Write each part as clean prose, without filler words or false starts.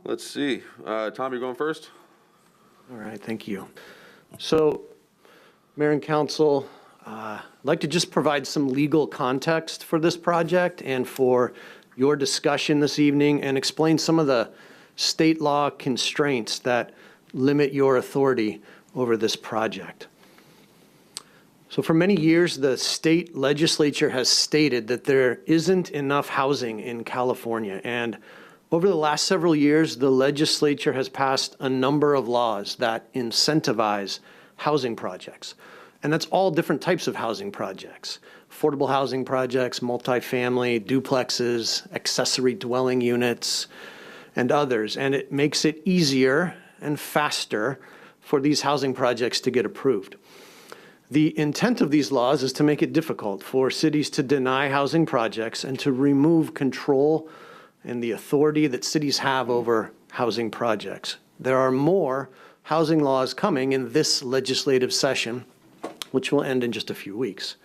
Let's see. Tom, you're going first? All right, thank you. So, Mayor and Council, I'd like to just provide some legal context for this project and for your discussion this evening and explain some of the state law constraints that limit your authority over this project. So for many years, the state legislature has stated that there isn't enough housing in California. And over the last several years, the legislature has passed a number of laws that incentivize housing projects. And that's all different types of housing projects: affordable housing projects, multifamily, duplexes, accessory dwelling units, and others. And it makes it easier and faster for these housing projects to get approved. The intent of these laws is to make it difficult for cities to deny housing projects and to remove control and the authority that cities have over housing projects. There are more housing laws coming in this legislative session, which will end in just a few weeks.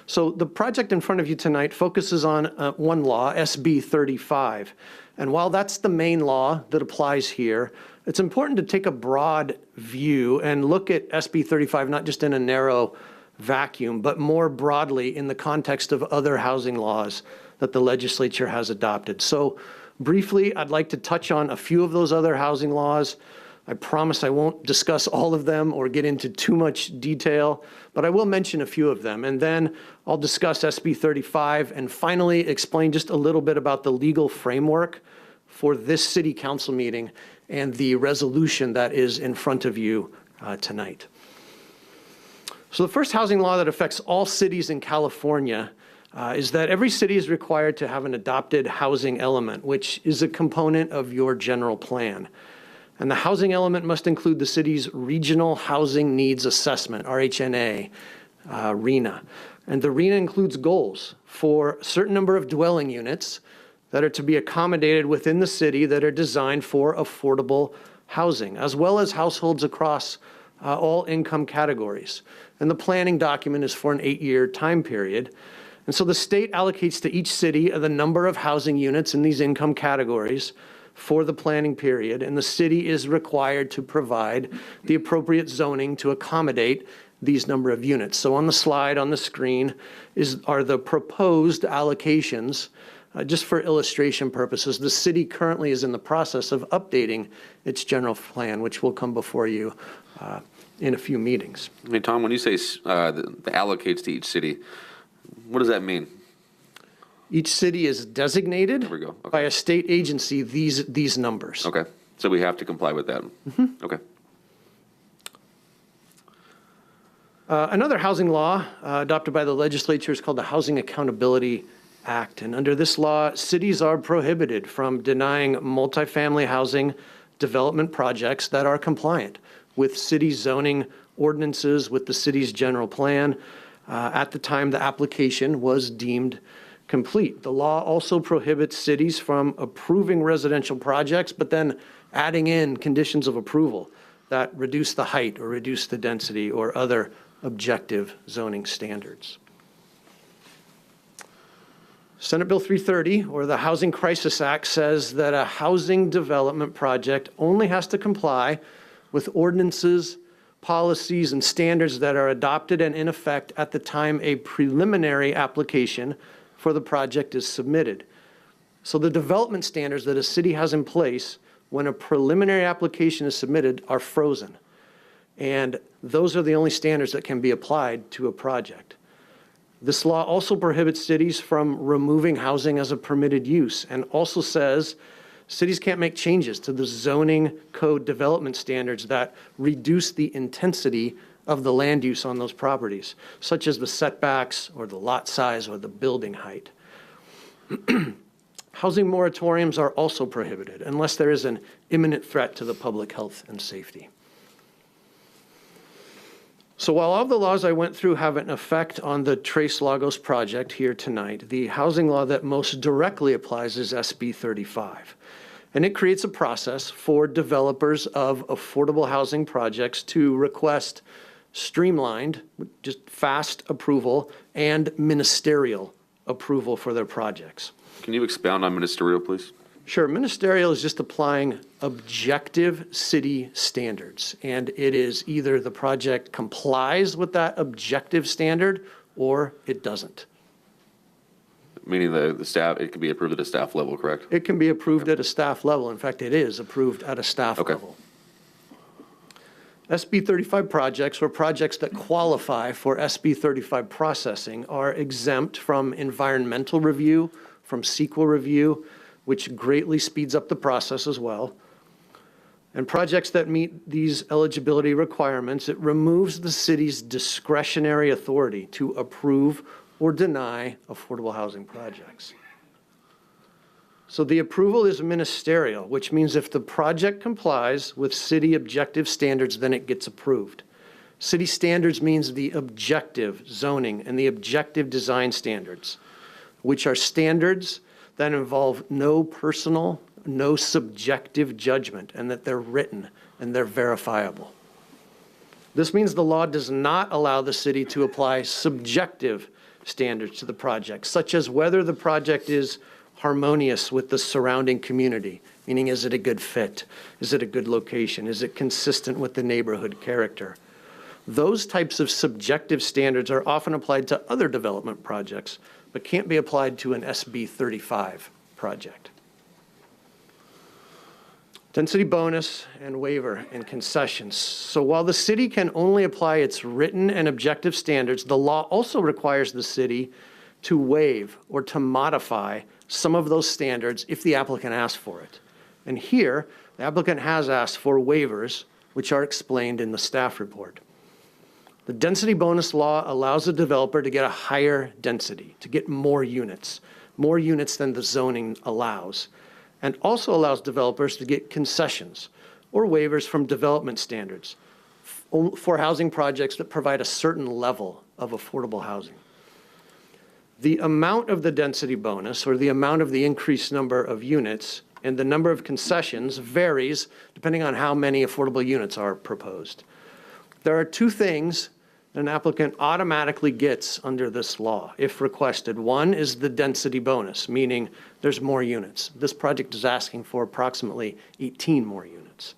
So the project in front of you tonight focuses on one law, SB 35. And while that's the main law that applies here, it's important to take a broad view and look at SB 35 not just in a narrow vacuum, but more broadly in the context of other housing laws that the legislature has adopted. So briefly, I'd like to touch on a few of those other housing laws. I promise I won't discuss all of them or get into too much detail, but I will mention a few of them. And then I'll discuss SB 35 and finally explain just a little bit about the legal framework for this city council meeting and the resolution that is in front of you tonight. So the first housing law that affects all cities in California is that every city is required to have an adopted housing element, which is a component of your general plan. And the housing element must include the city's Regional Housing Needs Assessment, RHNA, RHNA. And the RHNA includes goals for a certain number of dwelling units that are to be accommodated within the city that are designed for affordable housing, as well as households across all income categories. And the planning document is for an 8-year time period. And so the state allocates to each city the number of housing units in these income categories for the planning period, and the city is required to provide the appropriate zoning to accommodate these number of units. So on the slide on the screen are the proposed allocations. Just for illustration purposes, the city currently is in the process of updating its general plan, which will come before you in a few meetings. Hey, Tom, when you say the allocates to each city, what does that mean? Each city is designated There we go. Okay. by a state agency these numbers. Okay, so we have to comply with that. Mm-hmm. Okay. Another housing law adopted by the legislature is called the Housing Accountability Act. And under this law, cities are prohibited from denying multifamily housing development projects that are compliant with city zoning ordinances, with the city's general plan at the time the application was deemed complete. The law also prohibits cities from approving residential projects, but then adding in conditions of approval that reduce the height or reduce the density or other objective zoning standards. Senate Bill 330, or the Housing Crisis Act, says that a housing development project only has to comply with ordinances, policies, and standards that are adopted and in effect at the time a preliminary application for the project is submitted. So the development standards that a city has in place when a preliminary application is submitted are frozen. And those are the only standards that can be applied to a project. This law also prohibits cities from removing housing as a permitted use, and also says cities can't make changes to the zoning code development standards that reduce the intensity of the land use on those properties, such as the setbacks or the lot size or the building height. Housing moratoriums are also prohibited unless there is an imminent threat to the public health and safety. So while all the laws I went through have an effect on the Tres Lagos project here tonight, the housing law that most directly applies is SB 35. And it creates a process for developers of affordable housing projects to request streamlined, just fast approval and ministerial approval for their projects. Can you expound on ministerial, please? Sure, ministerial is just applying objective city standards, and it is either the project complies with that objective standard or it doesn't. Meaning the staff, it can be approved at a staff level, correct? It can be approved at a staff level. In fact, it is approved at a staff Okay. level. SB 35 projects, or projects that qualify for SB 35 processing, are exempt from environmental review, from CEQA review, which greatly speeds up the process as well. And projects that meet these eligibility requirements, it removes the city's discretionary authority to approve or deny affordable housing projects. So the approval is ministerial, which means if the project complies with city objective standards, then it gets approved. City standards means the objective zoning and the objective design standards, which are standards that involve no personal, no subjective judgment, and that they're written and they're verifiable. This means the law does not allow the city to apply subjective standards to the project, such as whether the project is harmonious with the surrounding community, meaning is it a good fit? Is it a good location? Is it consistent with the neighborhood character? Those types of subjective standards are often applied to other development projects, but can't be applied to an SB 35 project. Density bonus and waiver and concessions. So while the city can only apply its written and objective standards, the law also requires the city to waive or to modify some of those standards if the applicant asks for it. And here, the applicant has asked for waivers, which are explained in the staff report. The density bonus law allows a developer to get a higher density, to get more units than the zoning allows, and also allows developers to get concessions or waivers from development standards for housing projects that provide a certain level of affordable housing. The amount of the density bonus, or the amount of the increased number of units, and the number of concessions varies depending on how many affordable units are proposed. There are two things an applicant automatically gets under this law if requested. One is the density bonus, meaning there's more units. This project is asking for approximately 18 more units.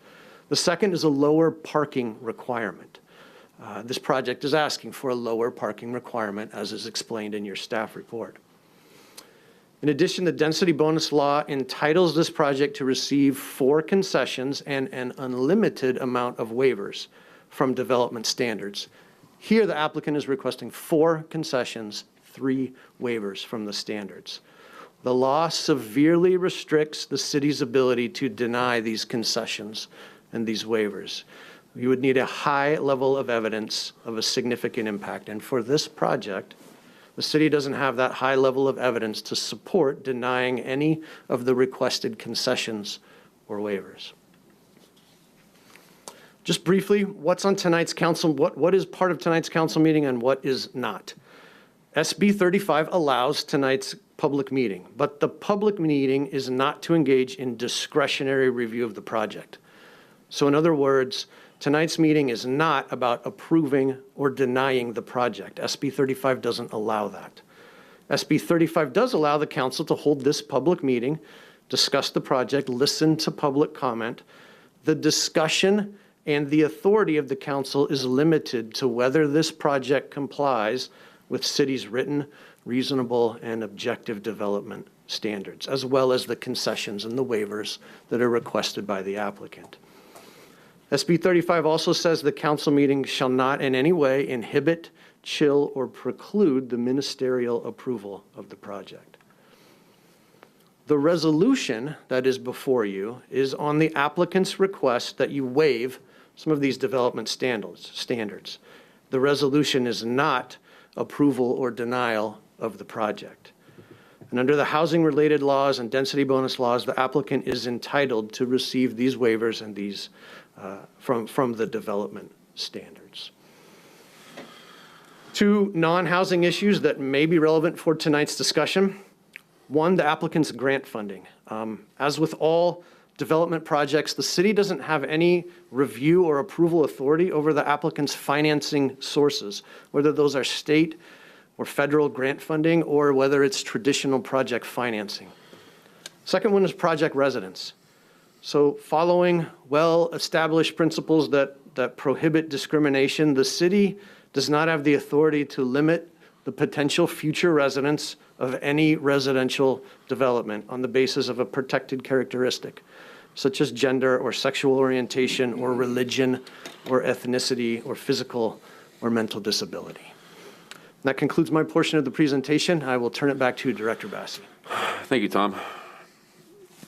The second is a lower parking requirement. This project is asking for a lower parking requirement, as is explained in your staff report. In addition, the density bonus law entitles this project to receive 4 concessions and an unlimited amount of waivers from development standards. Here, the applicant is requesting 4 concessions, 3 waivers from the standards. The law severely restricts the city's ability to deny these concessions and these waivers. You would need a high level of evidence of a significant impact. And for this project, the city doesn't have that high level of evidence to support denying any of the requested concessions or waivers. Just briefly, what's on tonight's council? What is part of tonight's council meeting and what is not? SB 35 allows tonight's public meeting, but the public meeting is not to engage in discretionary review of the project. So in other words, tonight's meeting is not about approving or denying the project. SB 35 doesn't allow that. SB 35 does allow the council to hold this public meeting, discuss the project, listen to public comment. The discussion and the authority of the council is limited to whether this project complies with city's written, reasonable, and objective development standards, as well as the concessions and the waivers that are requested by the applicant. SB 35 also says the council meeting shall not in any way inhibit, chill, or preclude the ministerial approval of the project. The resolution that is before you is on the applicant's request that you waive some of these development standards. The resolution is not approval or denial of the project. And under the housing-related laws and density bonus laws, the applicant is entitled to receive these waivers and these from the development standards. 2 non-housing issues that may be relevant for tonight's discussion. 1, the applicant's grant funding. As with all development projects, the city doesn't have any review or approval authority over the applicant's financing sources, whether those are state or federal grant funding or whether it's traditional project financing. Second one is project residence. So following well-established principles that prohibit discrimination, the city does not have the authority to limit the potential future residents of any residential development on the basis of a protected characteristic, such as gender or sexual orientation or religion or ethnicity or physical or mental disability. That concludes my portion of the presentation. I will turn it back to Director Bassi. Thank you, Tom.